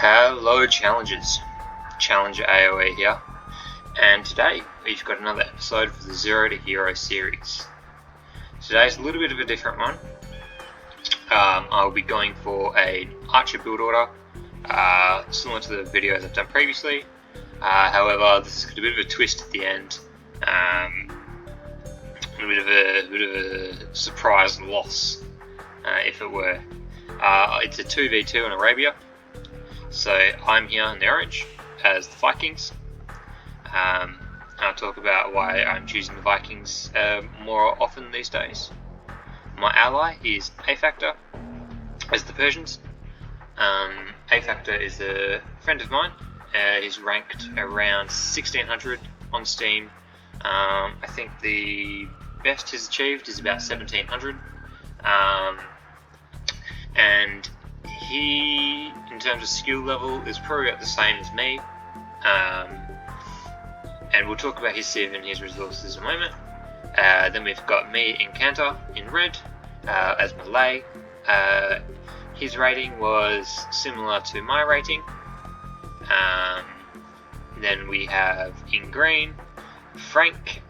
Hello challengers, ChallengerAoE here, and today we've got another episode for the Zero to Hero series. Today's a little bit of a different one. I'll be going for an archer build order, similar to the videos I've done previously. However, this has got a bit of a twist at the end, a bit of a surprise loss, if it were. It's a 2v2 in Arabia. So I'm here in the orange as the Vikings. I'll talk about why I'm choosing the Vikings more often these days. My ally is A Factor as the Persians. A Factor is a friend of mine. He's ranked around 1600 on Steam. I think the best he's achieved is about 1700. And he, in terms of skill level, is probably about the same as me, and we'll talk about his civ and his resources in a moment. Then we've got me in Cantor in red as Malay. His rating was similar to my rating. Then we have in green Frank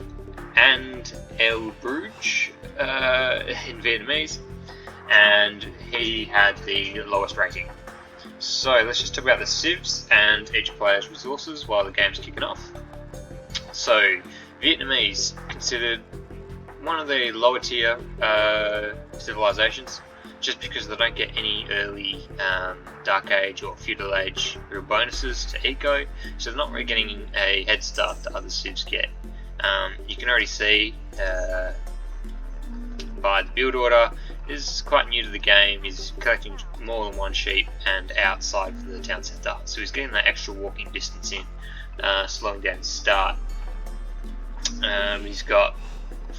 and El Bruge in Vietnamese, and he had the lowest rating. So let's just talk about the civs and each player's resources while the game's kicking off. So Vietnamese, considered one of the lower tier civilizations, just because they don't get any early Dark Age or Feudal Age real bonuses to eco, so they're not really getting a head start that other civs get. You can already see by the build order, is quite new to the game. He's collecting more than one sheep and outside for the town centre, so he's getting that extra walking distance in, slowing down his start. He's got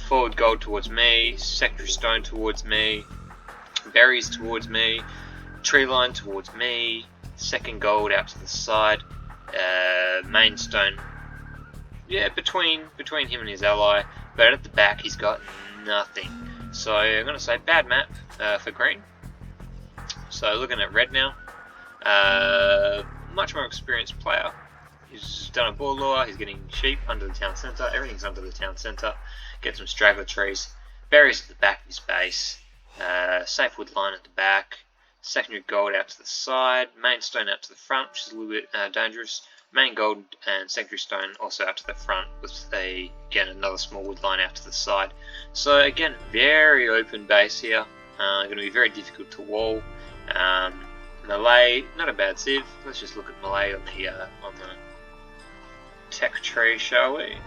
forward gold towards me, secondary stone towards me, berries towards me, tree line towards me, second gold out to the side, main stone, yeah, between him and his ally, but at the back he's got nothing. So I'm going to say bad map for green. So looking at red now, much more experienced player. He's done a ball lure, he's getting sheep under the town centre, everything's under the town centre, get some straggler trees, berries at the back of his base, safe wood line at the back, secondary gold out to the side, main stone out to the front, which is a little bit dangerous, main gold and secondary stone also out to the front with again another small wood line out to the side. So again, very open base here, going to be very difficult to wall. Malay, not a bad civ. Let's just look at Malay on the tech tree, shall we?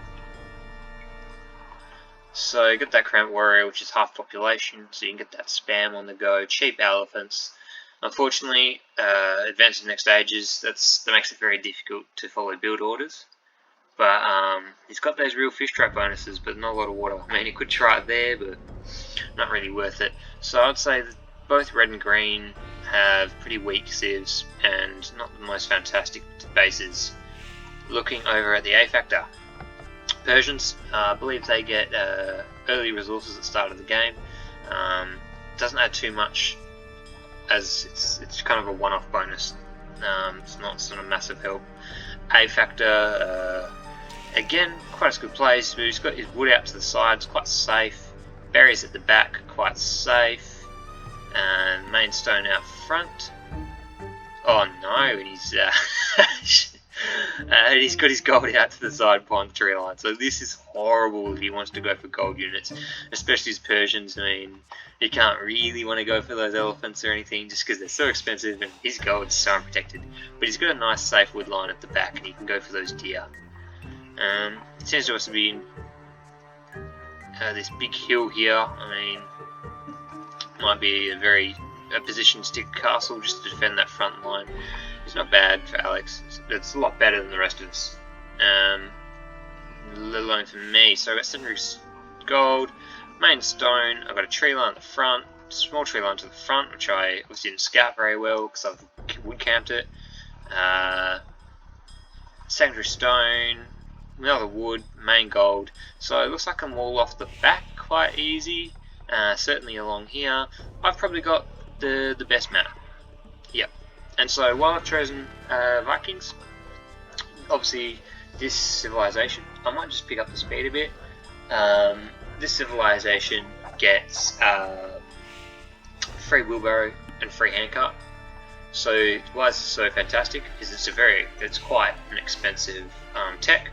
So you get that Cramp Warrior, which is half population, so you can get that spam on the go, cheap elephants. Unfortunately, advancing next stages, that makes it very difficult to follow build orders. But he's got those real fish trap bonuses, but not a lot of water. I mean, he could try it there, but not really worth it. So I'd say that both red and green have pretty weak civs and not the most fantastic bases. Looking over at the A Factor, Persians, I believe they get early resources at the start of the game. Doesn't add too much, as it's kind of a one-off bonus. It's not sort of massive help. A Factor, again, quite a good place, but he's got his wood out to the sides, quite safe. Berries at the back, quite safe. And main stone out front. Oh no, and he's got his gold out to the side behind the tree line. So this is horrible if he wants to go for gold units, especially his Persians. I mean, he can't really want to go for those elephants or anything just because they're so expensive and his gold is so unprotected. But he's got a nice safe wood line at the back and he can go for those deer. It seems to also be in this big hill here. I mean, might be a position stick castle just to defend that front line. It's not bad for Alex. It's a lot better than the rest of us, let alone for me. So I've got secondary gold, main stone, I've got a tree line at the front, small tree line to the front, which I obviously didn't scout very well because I've wood camped it. Secondary stone, another wood, main gold. So it looks like I can wall off the back quite easy. Certainly along here, I've probably got the best map. Yep. And so while I've chosen Vikings, obviously this civilization, I might just pick up the speed a bit. This civilization gets free wheelbarrow and free handcart. So why it's so fantastic is it's quite an expensive tech,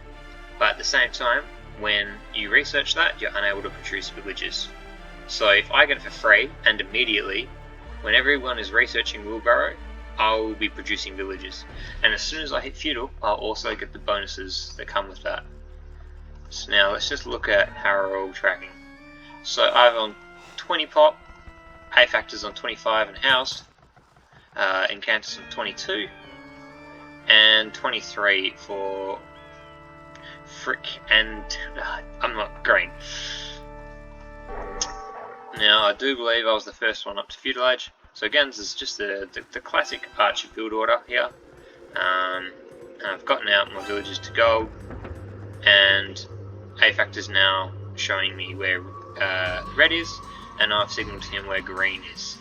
but at the same time, when you research that, you're unable to produce villages. So if I get it for free, and immediately, when everyone is researching wheelbarrow, I will be producing villages. And as soon as I hit feudal, I'll also get the bonuses that come with that. So now let's just look at how we're all tracking. So I've on 20 pop, A factors on 25 and housed, Incantus on 22, and 23 for Frick and I'm not green. Now I do believe I was the first one up to feudal age. So again, this is just the classic archer build order here. I've gotten out my villages to gold, and A factor's now showing me where red is, and I've signalled to him where green is.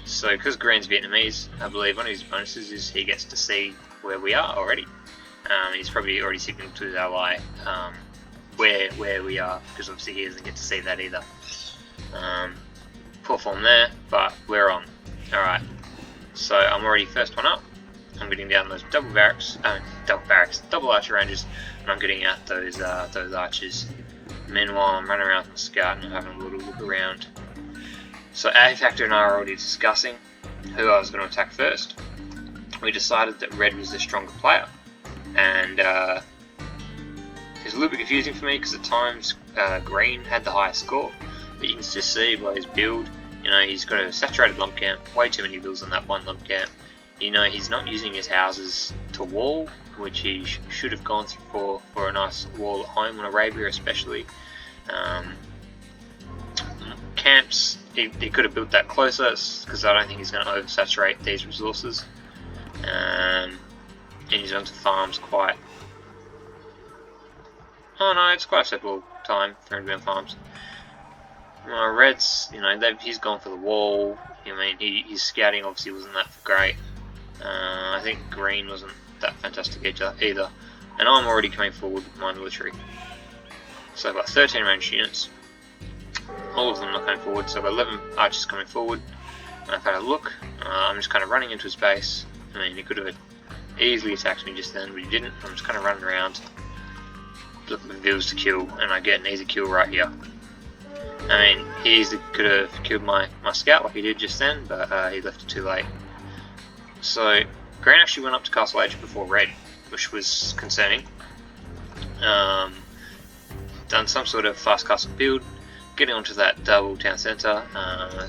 So because green's Vietnamese, I believe one of his bonuses is he gets to see where we are already. He's probably already signalled to his ally where we are, because obviously he doesn't get to see that either. Poor form there, but we're on. Alright, so I'm already first one up. I'm getting down those double archer ranges, and I'm getting out those archers. Meanwhile, I'm running around with my scout and I'm having a little look around. So A Factor and I are already discussing who I was going to attack first. We decided that red was the stronger player, and it's a little bit confusing for me because at times green had the highest score, but you can just see by his build. You know, he's got a saturated lump camp, way too many builds on that one lump camp. You know, he's not using his houses to wall, which he should have gone for a nice wall at home on Arabia especially. Camps, he could have built that closer, because I don't think he's going to oversaturate these resources. And he's onto farms quite... Oh no, it's quite a acceptable time for him to be on farms. Reds, you know, he's gone for the wall. I mean, his scouting obviously wasn't that great. I think green wasn't that fantastic either. And I'm already coming forward with my military. So I've got 13 ranged units. All of them not coming forward, so I've got 11 archers coming forward. And I've had a look. I'm just kind of running into his base. I mean, he could have easily attacked me just then, but he didn't. I'm just kind of running around, looking for views to kill, and I get an easy kill right here. I mean, he easily could have killed my scout like he did just then, but he left it too late. So, green actually went up to Castle Age before red, which was concerning. Done some sort of fast castle build, getting onto that double town centre,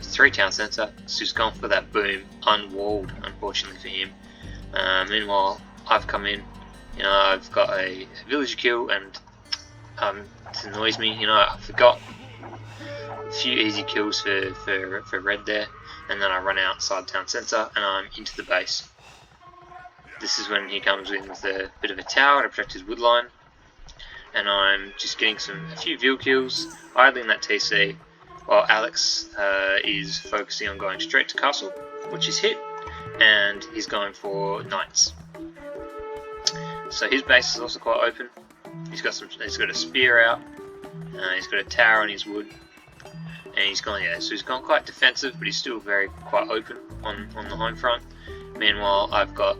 3 town centre, so he's gone for that boom, unwalled, unfortunately for him. Meanwhile, I've come in, you know, I've got a villager kill, and it annoys me, you know, I forgot a few easy kills for red there, and then I run outside town centre and I'm into the base. This is when he comes in with a bit of a tower to protect his wood line, and I'm just getting a few veal kills, idling that TC, while Alex is focusing on going straight to castle, which is hit, and he's going for knights. So his base is also quite open. He's got a spear out, he's got a tower on his wood, and he's gone so he's gone quite defensive, but he's still quite open on the home front. Meanwhile, I've got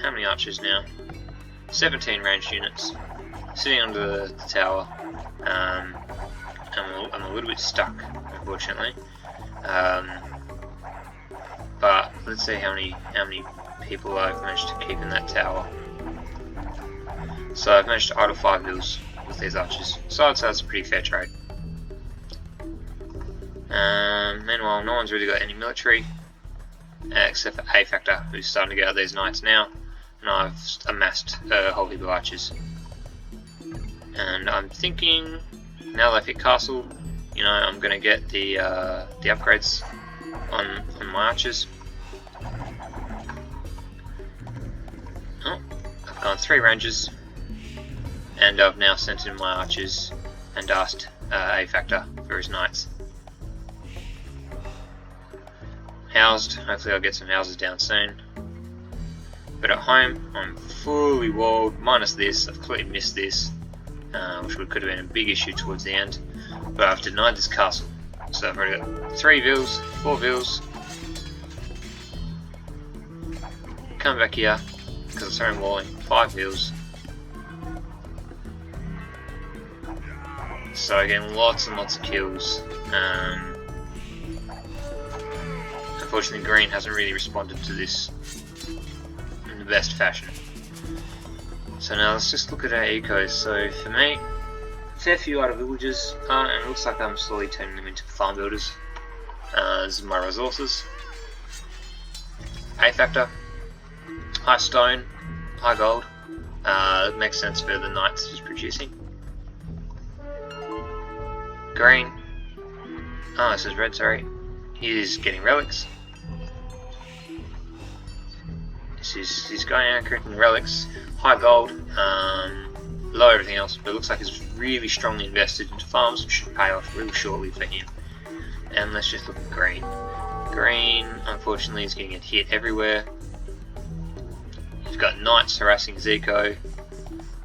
how many archers now? 17 ranged units sitting under the tower. I'm a little bit stuck, unfortunately. But let's see how many people I've managed to keep in that tower. So I've managed to idle 5 hills with these archers, so I'd say that's a pretty fair trade. Meanwhile, no one's really got any military, except for A Factor, who's starting to get out these knights now, and I've amassed a whole heap of archers. And I'm thinking, now that I've hit castle, you know, I'm going to get the upgrades on my archers. Oh, I've gone 3 ranges, and I've now sent in my archers and asked A Factor for his knights. Housed, hopefully I'll get some houses down soon. home, I'm fully walled, minus this. I've completely missed this, which could have been a big issue towards the end. But I've denied this castle. So I've already got 3 vills, 4 vills. Come back here, because I'm starting walling, 5 vills. So again, lots and lots of kills. Unfortunately, green hasn't really responded to this in the best fashion. So now let's just look at our ecos. So for me, a fair few out of villages, and it looks like I'm slowly turning them into farm builders. This is my resources. A factor, high stone, high gold. It makes sense for the knights just producing. Green. Oh, this is red, sorry. He's getting relics. He's going out collecting relics. High gold, low everything else, but it looks like he's really strongly invested into farms, which should pay off really shortly for him. And let's just look at green. Green, unfortunately, is getting a hit everywhere. He's got knights harassing Zico.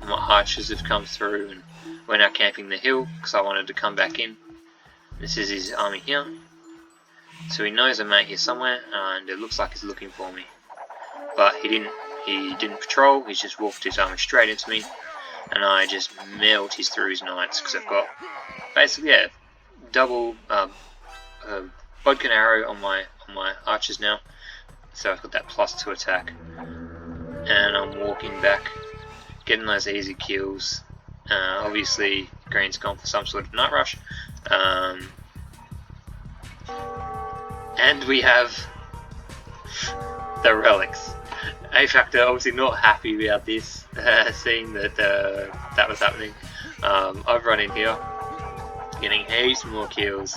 My archers have come through, and we're now camping the hill because I wanted to come back in. This is his army here. So he knows I'm out here somewhere, and it looks like he's looking for me. But he didn't patrol, he's just walked his army straight into me, and I just mailed his through his knights because I've got basically double bodkin arrow on my archers now. So I've got that +2 attack. And I'm walking back, getting those easy kills. Obviously, green's gone for some sort of night rush. And we have the relics. A factor obviously not happy about this, seeing that that was happening. I've run in here, getting heaps more kills,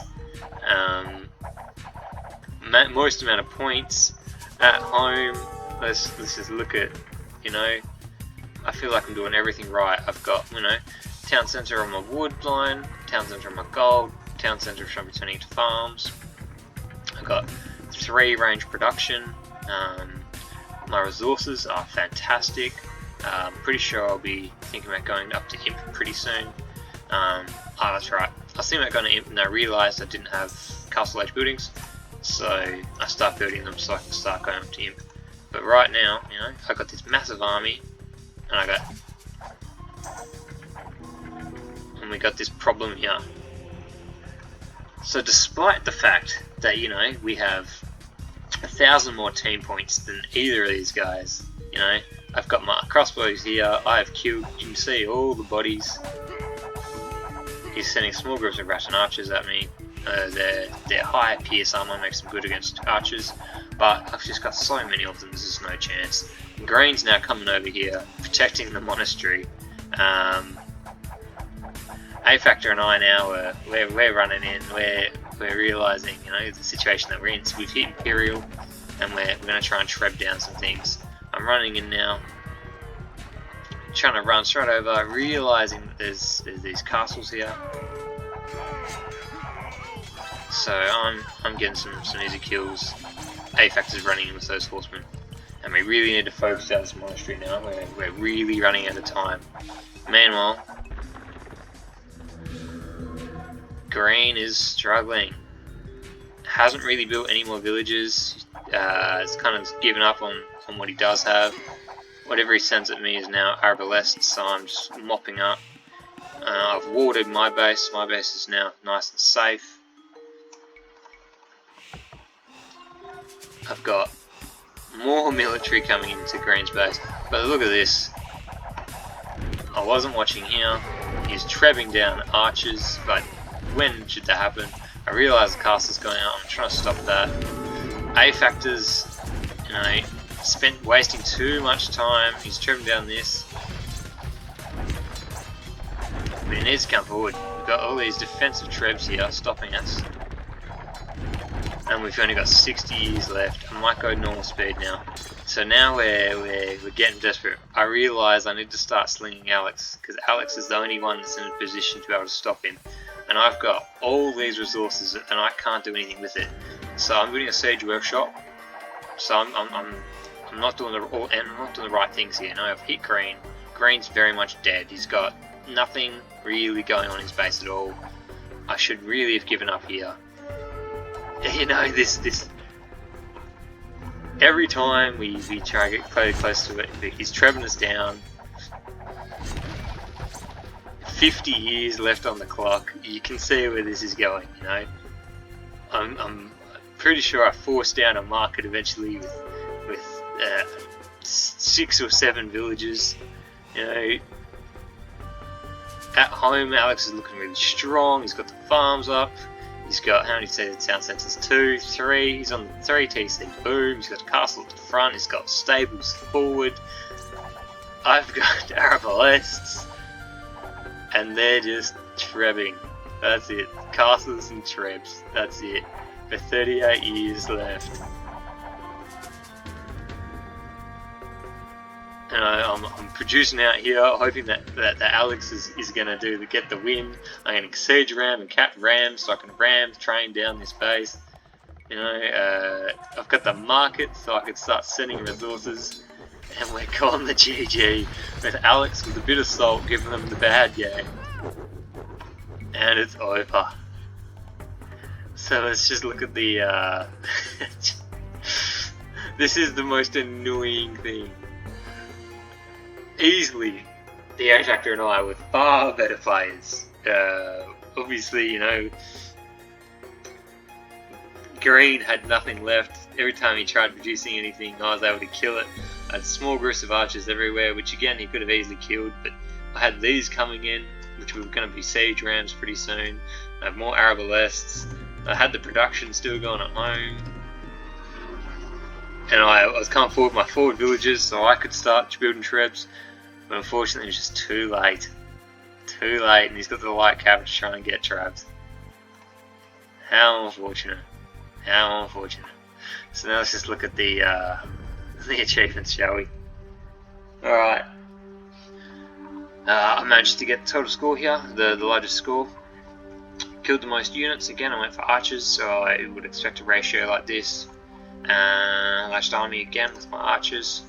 most amount of points at home. Let's just look at, I feel like I'm doing everything right. I've got, town centre on my wood line, town centre on my gold, town centre which I'm returning to farms. I've got 3 range production. My resources are fantastic. I'm pretty sure I'll be thinking about going up to Imp pretty soon. That's right. I was thinking about going to Imp and I realised I didn't have castle age buildings, so I start building them so I can start going up to Imp. But right now, I've got this massive army, and we got this problem here. So despite the fact that, we have 1,000 more team points than either of these guys, I've got my crossbows here, I have killed, you can see all the bodies. He's sending small groups of ration archers at me. Their high pierce armor makes them good against archers, but I've just got so many of them, there's just no chance. Green's now coming over here, protecting the monastery. A Factor and I now, we're running in, we're realising, the situation that we're in. So we've hit Imperial, and we're going to try and treb down some things. I'm running in now, trying to run straight over, realising that there's these castles here. So I'm getting some easy kills. A Factor's running in with those horsemen, and we really need to focus out this monastery now. We're really running out of time. Meanwhile, green is struggling. Hasn't really built any more villages. It's kind of given up on what he does have. Whatever he sends at me is now arbalest, so I'm just mopping up. I've watered my base. My base is now nice and safe. I've got more military coming into green's base, but look at this. I wasn't watching here. He's trebbing down archers, but when should that happen? I realise the castle's going out. I'm trying to stop that. A Factor's, spent wasting too much time. He's trebbing down this. But he needs to come forward. We've got all these defensive trebs here stopping us. And we've only got 60 years left. I might go normal speed now. So now we're getting desperate. I realise I need to start slinging Alex, because Alex is the only one that's in a position to be able to stop him. And I've got all these resources and I can't do anything with it. So I'm building a siege workshop. So I'm not doing the right things here. No, I've hit green. Green's very much dead. He's got nothing really going on in his base at all. I should really have given up here. You know, this every time we try to get close to it, he's trebbing us down. 50 years left on the clock. You can see where this is going, you know. I'm pretty sure I forced down a market eventually with 6 or 7 villages. You know, at home Alex is looking really strong. He's got the farms up. He's got, how many town centres? 2, 3. He's on 3 TC. Boom. He's got a castle at the front. He's got stables forward. I've got arabesques. And they're just trebbing. That's it. Castles and trebs. That's it. For 38 years left. And I'm producing out here, hoping that Alex is going to get the win. I'm going to siege ram and cap ram so I can ram train down this base. You know, I've got the market so I can start sending resources. And we're calling the GG with Alex with a bit of salt giving them the bad game. And it's over. So let's just look at the this is the most annoying thing. Easily, the A Factor and I were far better players. Obviously, you know, Green had nothing left. Every time he tried producing anything, I was able to kill it. I had small groups of archers everywhere, which again he could have easily killed, but I had these coming in, which were going to be siege rams pretty soon. I have more arabesques. I had the production still going at home. And I was coming forward with my forward villages so I could start building trebs. But unfortunately it was just too late. Too late, and he's got the light cavalry trying to get trebs. How unfortunate. How unfortunate. So now let's just look at the achievements, shall we? Alright. I managed to get the total score here, the largest score. Killed the most units. Again, I went for archers, so I would expect a ratio like this. Lashed army again with my archers.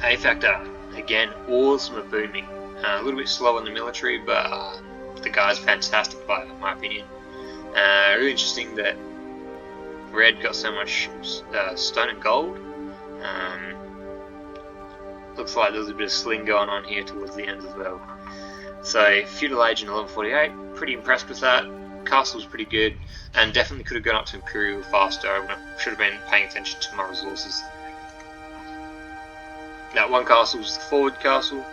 A Factor, again, awesome at booming. A little bit slow in the military, but the guy's a fantastic player, in my opinion. Really interesting that Red got so much stone and gold. Looks like there's a bit of sling going on here towards the end as well. So, Feudal Age in 1148, pretty impressed with that. Castle was pretty good, and definitely could have gone up to Imperial faster. I should have been paying attention to my resources. That one castle was the forward castle,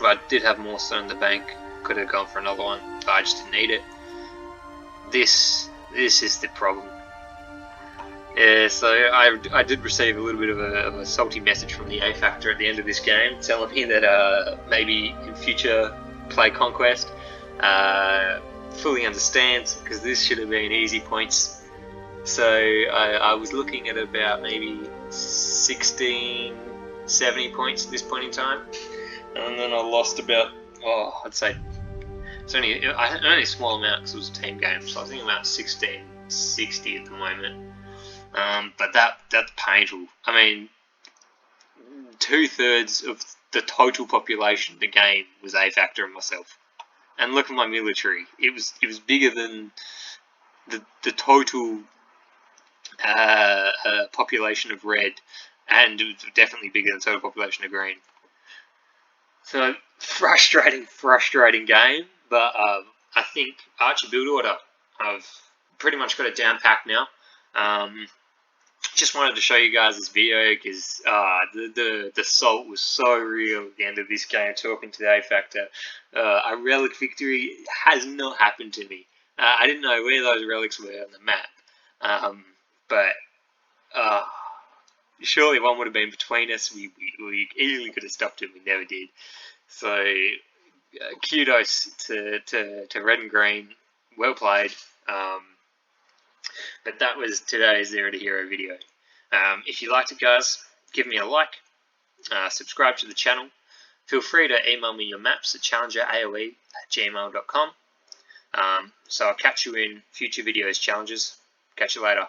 but I did have more stone in the bank. Could have gone for another one, but I just didn't need it. This is the problem. Yeah, so I did receive a little bit of a salty message from the A Factor at the end of this game, telling me that maybe in future play Conquest, fully understands, because this should have been easy points. So I was looking at about maybe 16, 70 points at this point in time, and then I lost about, I'd say it's only a small amount because it was a team game, so I think about 1660 at the moment. But that's painful. I mean, 2/3 of the total population of the game was A Factor and myself. And look at my military; it was bigger than the total population of Red, and it was definitely bigger than the total population of Green. So frustrating game. But I think Archer build order, I've pretty much got it down packed now. Just wanted to show you guys this video because the salt was so real at the end of this game. Talking to the A Factor, a relic victory has not happened to me. I didn't know where those relics were on the map, but surely one would have been between us. We easily could have stopped it. We never did. So kudos to Red and Green. Well played. But that was today's Zero to Hero video. If you liked it, guys, give me a like, subscribe to the channel. Feel free to email me your maps at ChallengerAoE@gmail.com. So I'll catch you in future videos, challengers. Catch you later.